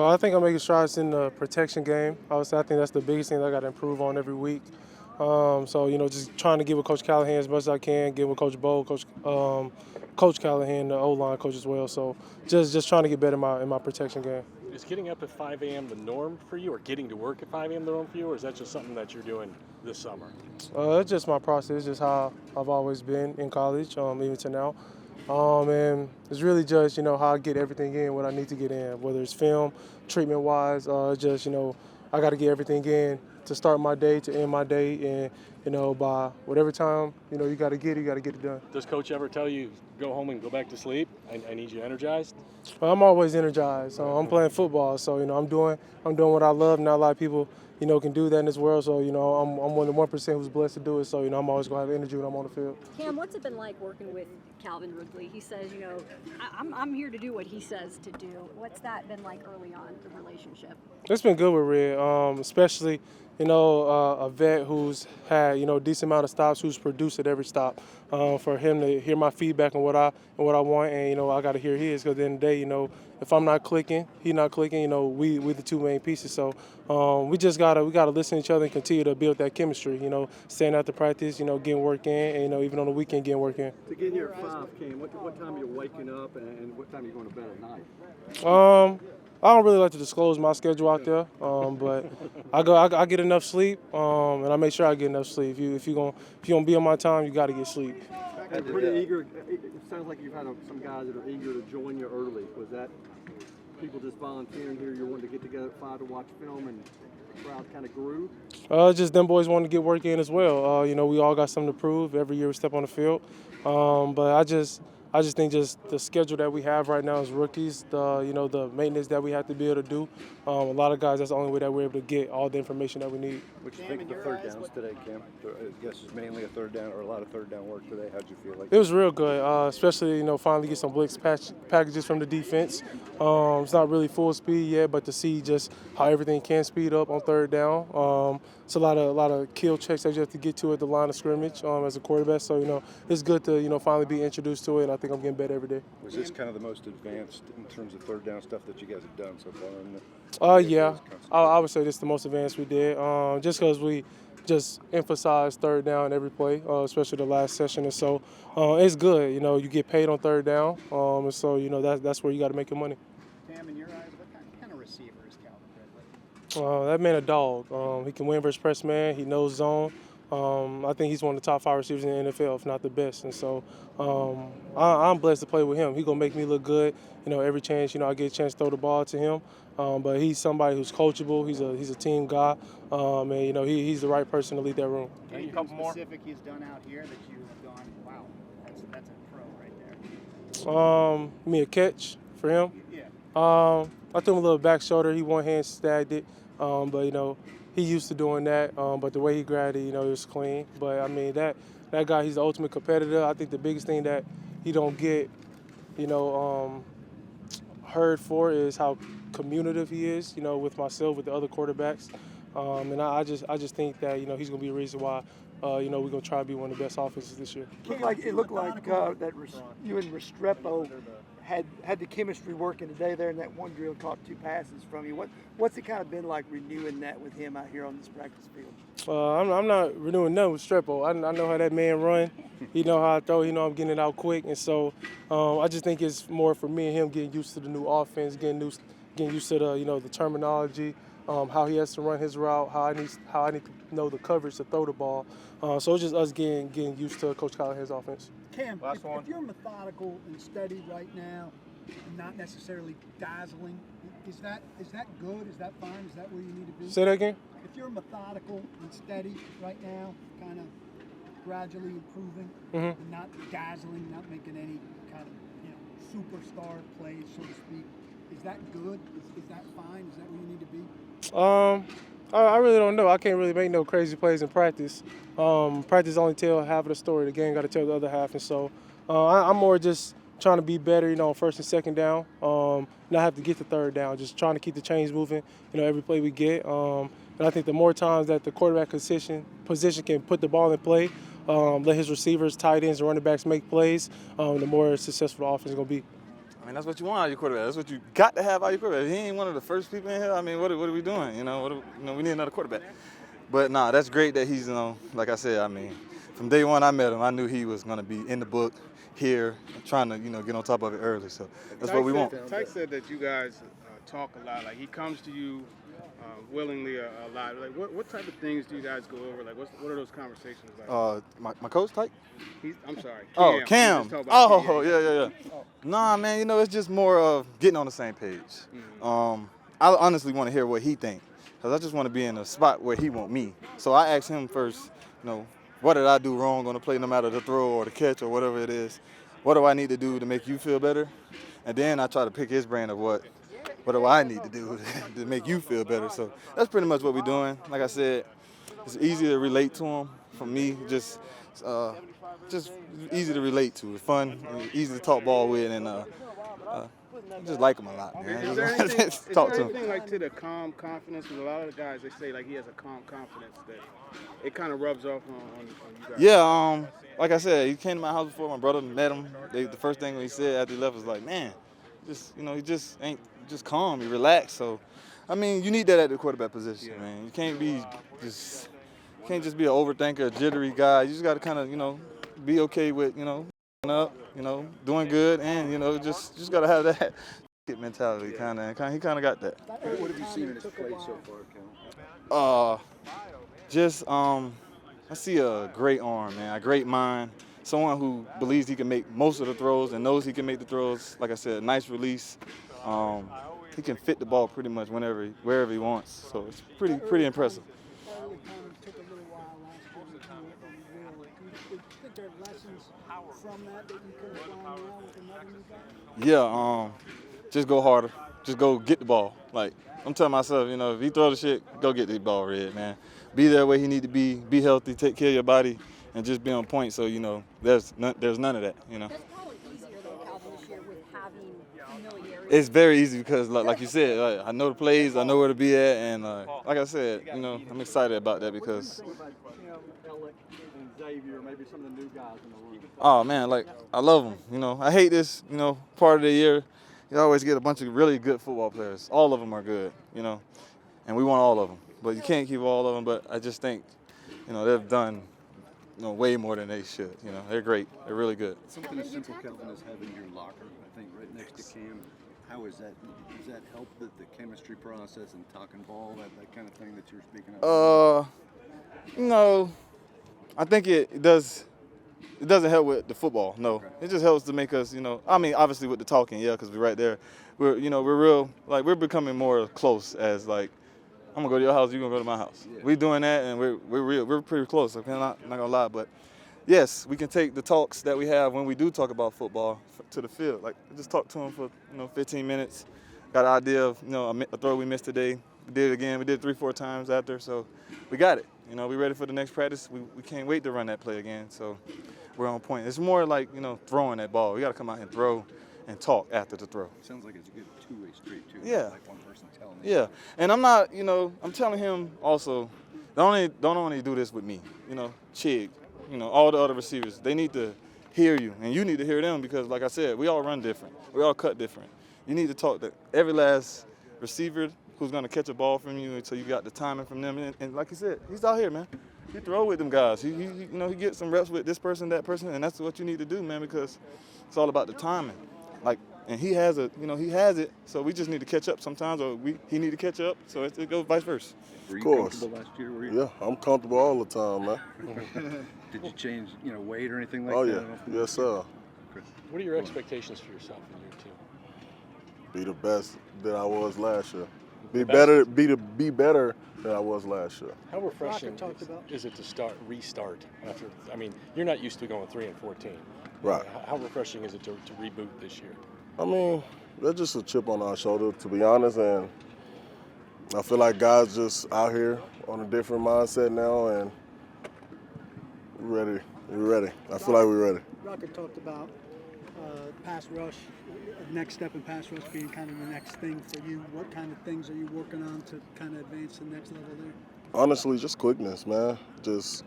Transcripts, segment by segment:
I think I'm making strides in the protection game. Obviously, I think that's the biggest thing that I got to improve on every week. Just trying to get with Coach Callahan as much as I can, get with Coach Bo, Coach Callahan, the O-line coach as well. So just trying to get better in my protection game. Is getting up at 5 a.m. the norm for you, or getting to work at 5 a.m. the norm for you, or is that just something that you're doing this summer? It's just my process. It's just how I've always been in college, even to now. And it's really just, how I get everything in, what I need to get in, whether it's film, treatment-wise, I got to get everything in to start my day, to end my day, and, by whatever time, you got to get it done. Does Coach ever tell you, go home and go back to sleep? I need you energized? I'm always energized. I'm playing football, so, I'm doing what I love. Not a lot of people, can do that in this world. So, I'm one of the 1% who's blessed to do it. So, I'm always going to have energy when I'm on the field. Cam, what's it been like working with Calvin Ridley? He says, I'm here to do what he says to do. What's that been like early on, the relationship? It's been good with Red, especially, a vet who's had, a decent amount of stops, who's produced at every stop. For him to hear my feedback and what I want, and, I got to hear his, because at the end of the day, if I'm not clicking, he's not clicking, we the two main pieces. So we gotta listen to each other and continue to build that chemistry, staying after practice, getting work in, and, even on the weekend getting work in. To get here at 5, Cam, what time are you waking up and what time are you going to bed at night? I don't really like to disclose my schedule out there, but I get enough sleep, and I make sure I get enough sleep. If you're gonna be on my time, you got to get sleep. And pretty eager. It sounds like you've had some guys that are eager to join you early. Was that people just volunteering here? You're wanting to get together at 5 to watch film, and the crowd kind of grew? Just them boys wanting to get work in as well. We all got something to prove every year we step on the field, but I just think just the schedule that we have right now as rookies, the maintenance that we have to be able to do. A lot of guys, that's the only way that we're able to get all the information that we need. What you think of the third downs today, Cam? I guess it's mainly a third down or a lot of third down work today. How'd you feel like? It was real good, especially, finally get some blitz packages from the defense. It's not really full speed yet, but to see just how everything can speed up on third down. It's a lot of kill checks that you have to get to at the line of scrimmage as a quarterback. So, it's good to, finally be introduced to it, and I think I'm getting better every day. Was this kind of the most advanced in terms of third down stuff that you guys have done so far? Yeah, I would say this is the most advanced we did, just because we just emphasize third down every play, especially the last session or so. It's good, you get paid on third down, and so, that's where you got to make your money. Cam, in your eyes, what kind of receiver is Calvin Ridley? That man a dog. He can win versus press man. He knows zone. I think he's one of the top 5 receivers in the NFL, if not the best. And so I'm blessed to play with him. He's going to make me look good, every chance, I get a chance to throw the ball to him. But he's somebody who's coachable. He's a team guy. And, he's the right person to lead that room. Anything specific he's done out here that you have gone, wow, that's a pro right there? Me a catch for him. Yeah. I threw him a little back shoulder. He one hand snagged it. But, he used to doing that. But the way he grabbed it, it was clean. But, I mean, that guy, he's the ultimate competitor. I think the biggest thing that he don't get, heard for is how communicative he is, with myself, with the other quarterbacks. And I just think that, he's going to be a reason why, we're going to try to be one of the best offenses this year. It looked like that you and Restrepo had the chemistry working today there in that one drill, caught 2 passes from you. What's it kind of been like renewing that with him out here on this practice field? I'm not renewing nothing with Restrepo. I know how that man run. He know how I throw. He know I'm getting it out quick. And so I just think it's more for me and him getting used to the new offense, getting used to the terminology, how he has to run his route, how I need to know the coverage to throw the ball. So it's just us getting used to Coach Callahan's offense. Cam, if you're methodical and steady right now, and not necessarily dazzling, is that good? Is that fine? Is that where you need to be? Say that again? If you're methodical and steady right now, kind of gradually improving, and not dazzling, not making any kind of superstar plays, so to speak, is that good? Is that fine? Is that where you need to be? I really don't know. I can't really make no crazy plays in practice. Practice only tell half of the story. The game got to tell the other half. And so I'm more just trying to be better, first and second down, not have to get to third down, just trying to keep the chains moving, every play we get. And I think the more times that the quarterback position can put the ball in play, let his receivers, tight ends, and running backs make plays, the more successful the offense is going to be. I mean, that's what you want out of your quarterback. That's what you got to have out of your quarterback. If he ain't one of the first people in here, I mean, what are we doing? You know, we need another quarterback. But nah, that's great that he's, like I said, I mean, from day one I met him, I knew he was going to be in the book here, trying to, get on top of it early. So that's what we want. Tyke said that you guys talk a lot. Like, he comes to you willingly a lot. Like, what type of things do you guys go over? Like, what are those conversations like? My coach, Tyke? I'm sorry. Oh, Cam. Oh, Yeah. Nah, man, it's just more of getting on the same page. I honestly want to hear what he thinks, because I just want to be in a spot where he want me. So I asked him first, what did I do wrong on the play, no matter the throw or the catch or whatever it is? What do I need to do to make you feel better? And then I try to pick his brain of what do I need to do to make you feel better? So that's pretty much what we're doing. Like I said, it's easy to relate to him. For me, just easy to relate to. It's fun, easy to talk ball with, and I just like him a lot, man. Is there anything like to the calm confidence? Because a lot of the guys, they say like he has a calm confidence that it kind of rubs off on you guys. Yeah, like I said, he came to my house before. My brother met him. The first thing he said after he left was like, man, he just ain't just calm, he relaxed. So, I mean, you need that at the quarterback position, man. You can't just be an overthinker, a jittery guy. You just got to kind of, be okay with, up, doing good, and just got to have that mentality, kind of. He kind of got that. What have you seen in his play so far, Cal? I see a great arm, man, a great mind. Someone who believes he can make most of the throws and knows he can make the throws. Like I said, nice release. He can fit the ball pretty much wherever he wants. So it's pretty impressive. Early kind of took a little while last year to come up and real. Do you think there are lessons from that you could apply now with another new guy? Yeah, just go harder. Just go get the ball. Like, I'm telling myself, if he throw the shit, go get the ball, Red, man. Be there where he need to be healthy, take care of your body, and just be on point. So, there's none of that, That's probably easier, though, Calvin, this year with having familiarity. It's very easy because, like you said, I know the plays, I know where to be at, and like I said, I'm excited about that because. What do you think about, Alec and Xavier, maybe some of the new guys in the room? Oh man, like I love them. I hate this, part of the year. You always get a bunch of really good football players. All of them are good, and we want all of them. But you can't keep all of them. But I just think, they've done, way more than they should. They're great. They're really good. Something as simple, Calvin, as having your locker, I think, right next to Cam. How is that? Does that help the chemistry process and talking ball, that kind of thing that you're speaking of? I think it does. It doesn't help with the football, no. Okay. It just helps to make us, I mean, obviously with the talking, yeah, because we're right there. We're real, like, we're becoming more close as, like, I'm going to go to your house, you're going to go to my house. Yeah. We're doing that, and we're pretty close, okay? I'm not going to lie, but, yes, we can take the talks that we have when we do talk about football to the field. Like, just talk to them for, 15 minutes. Got an idea of, a throw we missed today. We did it again. We did it 3-4 times after, so we got it. We're ready for the next practice. We can't wait to run that play again, so we're on point. It's more like, throwing that ball. We got to come out and throw and talk after the throw. It sounds like it's a good two-way street, too. Yeah. Like one person telling you. Yeah, and I'm not, I'm telling him also, don't only do this with me. Chig, all the other receivers, they need to hear you, and you need to hear them because, like I said, we all run different. We all cut different. You need to talk to every last receiver who's going to catch a ball from you until you got the timing from them. And like you said, he's out here, man. He throw with them guys. He gets some reps with this person, that person, and that's what you need to do, man, because it's all about the timing. Like, and he has it, so we just need to catch up sometimes, or he need to catch up, so it goes vice versa. Were you comfortable last year? Were you? Yeah, I'm comfortable all the time, man. Did you change, weight or anything like that? Oh, yeah. Yes, sir. What are your expectations for yourself in year two? Be the best that I was last year. Be better than I was last year. How refreshing is it to restart after? I mean, you're not used to going 3-14. Right. How refreshing is it to reboot this year? I mean, that's just a chip on our shoulder, to be honest, and I feel like guys just out here on a different mindset now, and we're ready. We're ready. I feel like we're ready. Rocket talked about pass rush, next step in pass rush being kind of the next thing for you. What kind of things are you working on to kind of advance the next level there? Honestly, just quickness, man. Just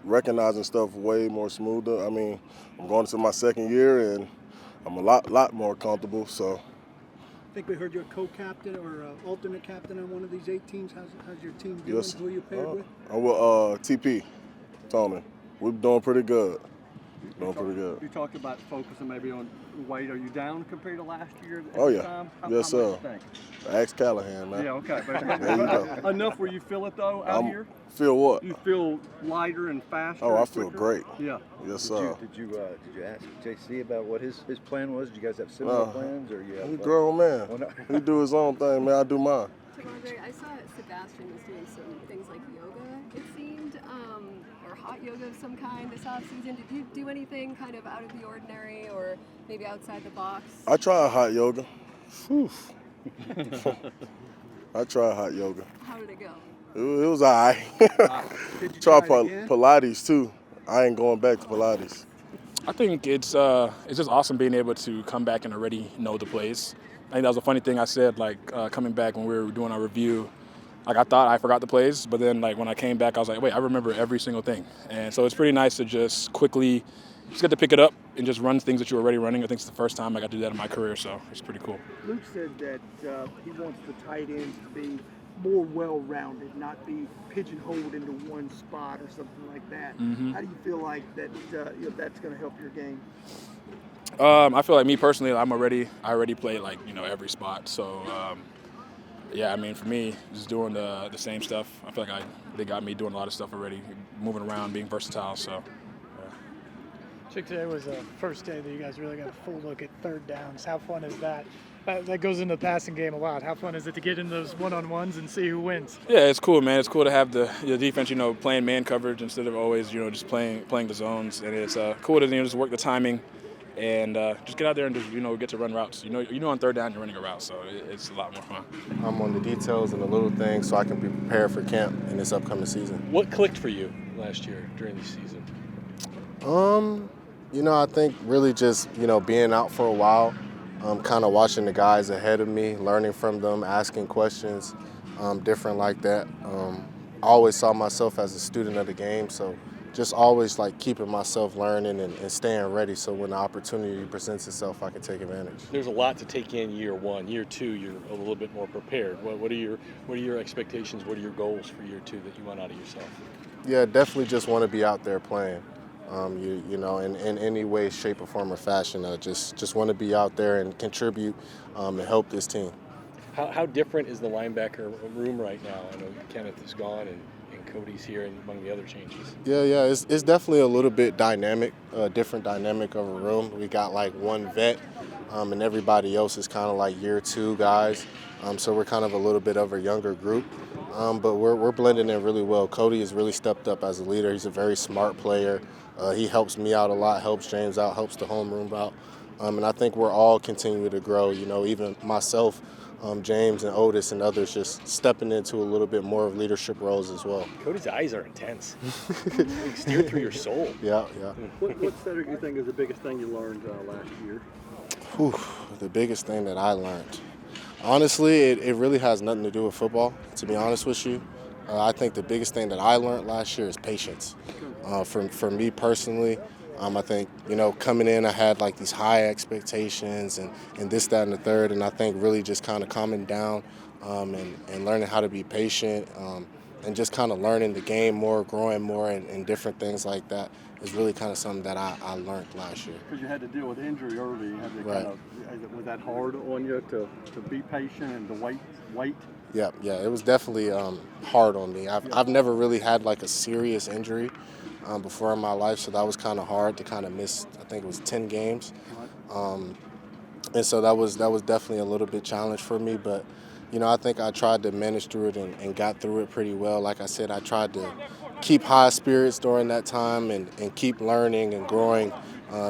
recognizing stuff way more smoother. I mean, I'm going into my second year, and I'm a lot more comfortable. So I think we heard you're a co-captain or alternate captain on one of these 8 teams. How's your team doing? yes, Who are you paired with? I'm with TP, Tony. We're doing pretty good. You talked about focusing maybe on weight. Are you down compared to last year? At Oh, this yeah. time? Yes, how sir. much you think? Ask Callahan, man. Yeah, okay. But There you go. enough where you feel it though out here? Feel what? You feel lighter and faster? Oh, I and feel quicker? great. Yeah. Yes, sir. Did you ask JC about what his plan was? Did you guys have similar plans, or you have? He grown man. Well, no. He do his own thing, man. I do mine. Gray, I saw Sebastian was doing some things like yoga, it seemed, or hot yoga of some kind this offseason. Did you do anything kind of out of the ordinary or maybe outside the box? I tried hot yoga. Whew. I tried hot yoga. How did it go? It was all right. Did you Try try it again? Pilates too. I ain't going back to Pilates. I think it's just awesome being able to come back and already know the plays. I think that was a funny thing I said, coming back when we were doing our review. Like, I thought I forgot the plays, but then, when I came back, I was like, wait, I remember every single thing. And so it's pretty nice to just quickly just get to pick it up and just run things that you're already running. I think it's the first time I got to do that in my career, so it's pretty cool. Luke said that he wants the tight ends to be more well-rounded, not be pigeonholed into one spot or something like that. Mm-hmm. How do you feel like that? That's going to help your game? I feel like me personally, I already played every spot. So yeah, I mean, for me, just doing the same stuff. I feel like they got me doing a lot of stuff already, moving around, being versatile. So. Chig, today was the first day that you guys really got a full look at third downs. How fun is that? That goes into the passing game a lot. How fun is it to get in those one-on-ones and see who wins? Yeah, it's cool, man. It's cool to have the defense, playing man coverage instead of always, just playing the zones. And it's cool to just work the timing and just get out there and just, get to run routes. On third down you're running a route, so it's a lot more fun. I'm on the details and the little things so I can be prepared for camp in this upcoming season. What clicked for you last year during the season? I think really just, being out for a while, kind of watching the guys ahead of me, learning from them, asking questions, different like that. I always saw myself as a student of the game, so just always keeping myself learning and staying ready so when the opportunity presents itself, I can take advantage. There's a lot to take in year one. Year two, you're a little bit more prepared. What are your expectations? What are your goals for year two that you want out of yourself? Yeah, definitely just want to be out there playing. In any way, shape, or form or fashion, just want to be out there and contribute and help this team. How different is the linebacker room right now? I know Kenneth is gone and Cody's here and among the other changes. Yeah, it's definitely a little bit dynamic, different dynamic of a room. We got one vet, and everybody else is kind of year two guys. So we're kind of a little bit of a younger group, but we're blending in really well. Cody has really stepped up as a leader. He's a very smart player. He helps me out a lot, helps James out, helps the homeroom out. And I think we're all continuing to grow, even myself, James and Otis and others just stepping into a little bit more of leadership roles as well. Cody's eyes are intense. They steer through your soul. Yeah. What Cedric, you think is the biggest thing you learned last year? The biggest thing that I learned. Honestly, it really has nothing to do with football, to be honest with you. I think the biggest thing that I learned last year is patience. For me personally, I think, coming in, I had these high expectations and this, that, and the third, and I think really just kind of calming down and learning how to be patient and just kind of learning the game more, growing more, and different things like that is really kind of something that I learned last year. Because you had to deal with injury early. You had to Right. was that hard on you to be patient and to wait? Yeah, it was definitely hard on me. I've never really had a serious injury before in my life, so that was kind of hard to kind of miss. I think it was 10 games, and so that was definitely a little bit challenge for me. But I think I tried to manage through it and got through it pretty well. Like I said, I tried to keep high spirits during that time and keep learning and growing.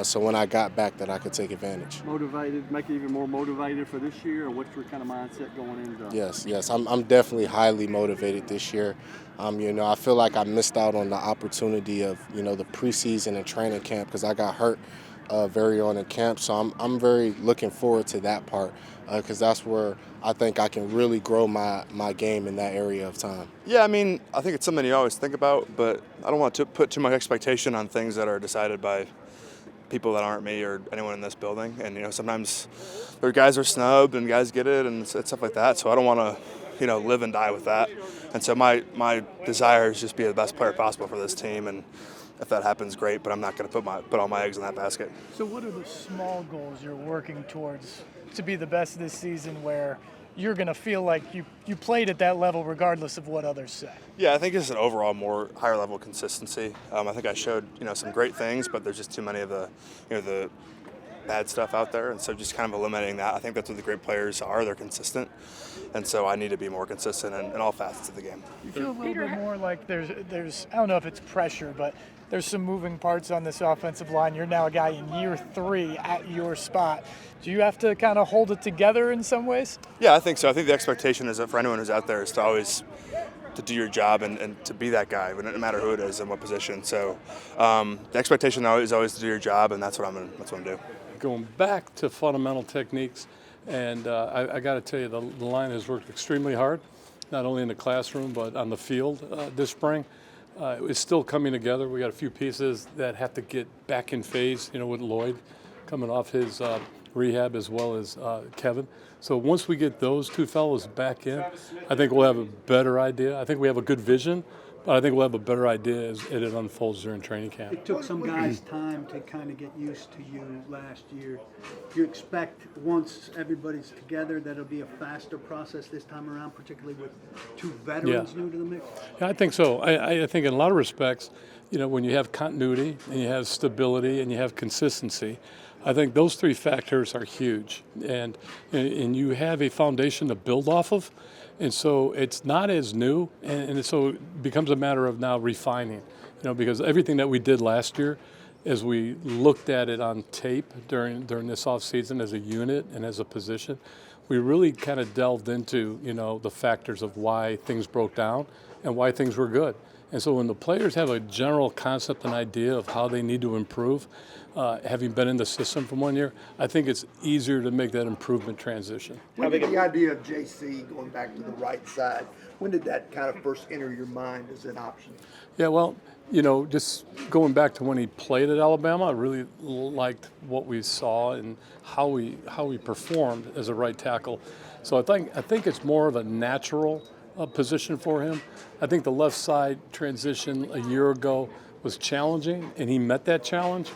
So when I got back, that I could take advantage. Motivated, make you even more motivated for this year, or what's your kind of mindset going into? Yes, I'm definitely highly motivated this year. I feel like I missed out on the opportunity of the preseason and training camp because I got hurt very on in camp. So I'm very looking forward to that part because that's where I think I can really grow my game in that area of time. Yeah, I mean, I think it's something you always think about, but I don't want to put too much expectation on things that are decided by people that aren't me or anyone in this building. And, you know, sometimes there guys are snubbed and guys get it and stuff like that. So I don't want to, you know, live and die with that. And so my desire is just be the best player possible for this team. And if that happens, great, but I'm not going to put all my eggs in that basket. So what are the small goals you're working towards to be the best this season where you're going to feel like you played at that level regardless of what others say? Yeah, I think it's an overall more higher level consistency. I think I showed, you know, some great things, but there's just too many of the, you know, the bad stuff out there, and so just kind of eliminating that. I think that's what the great players are. They're consistent, and so I need to be more consistent in all facets of the game. You feel a little bit more like there's I don't know if it's pressure, but there's some moving parts on this offensive line. You're now a guy in year 3 at your spot. Do you have to kind of hold it together in some ways? Yeah, I think so. I think the expectation is that for anyone who's out there is to always to do your job and to be that guy, no matter who it is and what position. So the expectation is always to do your job, and that's what I'm gonna do. Going back to fundamental techniques, and I got to tell you, the line has worked extremely hard, not only in the classroom but on the field this spring. It's still coming together. We got a few pieces that have to get back in phase, you know, with Lloyd coming off his rehab as well as Kevin. So once we get those two fellows back in, I think we'll have a better idea. I think we have a good vision, but I think we'll have a better idea as it unfolds during training camp. It took some guys time to kind of get used to you last year. Do you expect once everybody's together that it'll be a faster process this time around, particularly with 2 veterans new to the mix? Yeah, I think so. I think in a lot of respects, you know, when you have continuity and you have stability and you have consistency, I think those 3 factors are huge, and you have a foundation to build off of, and so it's not as new, and so it becomes a matter of now refining, you know, because everything that we did last year, as we looked at it on tape during this off season as a unit and as a position, we really kind of delved into, you know, the factors of why things broke down and why things were good. And so when the players have a general concept and idea of how they need to improve, having been in the system for 1 year, I think it's easier to make that improvement transition. When did the idea of JC going back to the right side, when did that kind of first enter your mind as an option? Yeah, well, you know, just going back to when he played at Alabama, I really liked what we saw and how he performed as a right tackle. So I think it's more of a natural position for him. I think the left side transition a year ago was challenging, and he met that challenge.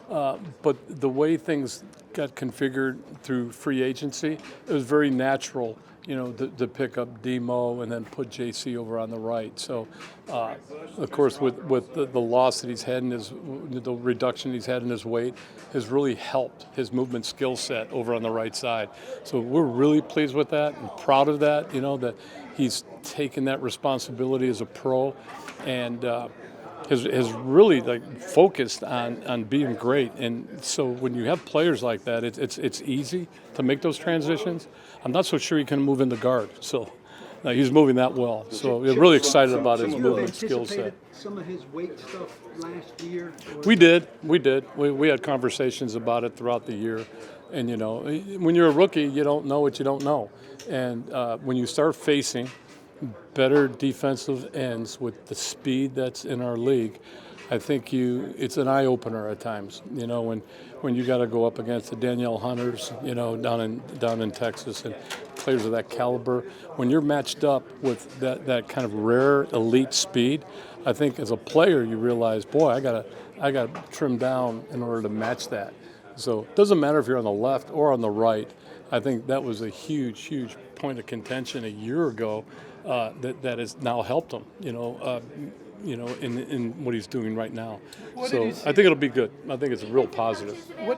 But the way things got configured through free agency, it was very natural, you know, to pick up Demo and then put JC over on the right. So, of course, with the loss that he's had in the reduction he's had in his weight has really helped his movement skill set over on the right side. So we're really pleased with that and proud of that, you know, that he's taken that responsibility as a pro and has really focused on being great. And so when you have players like that, it's easy to make those transitions. I'm not so sure he can move in the guard. So he's moving that well. So we're really excited about his movement skill set. Some of his weight stuff last year? We did. We had conversations about it throughout the year. And, you know, when you're a rookie, you don't know what you don't know. And when you start facing better defensive ends with the speed that's in our league, I think it's an eye-opener at times. You know, when you got to go up against the Danielle Hunters, you know, down in Texas, and players of that caliber, when you're matched up with that kind of rare elite speed, I think as a player you realize, boy, I got to trim down in order to match that. So it doesn't matter if you're on the left or on the right. I think that was a huge point of contention a year ago that has now helped him, in what he's doing right now. So I think it'll be good. I think it's a real positive. What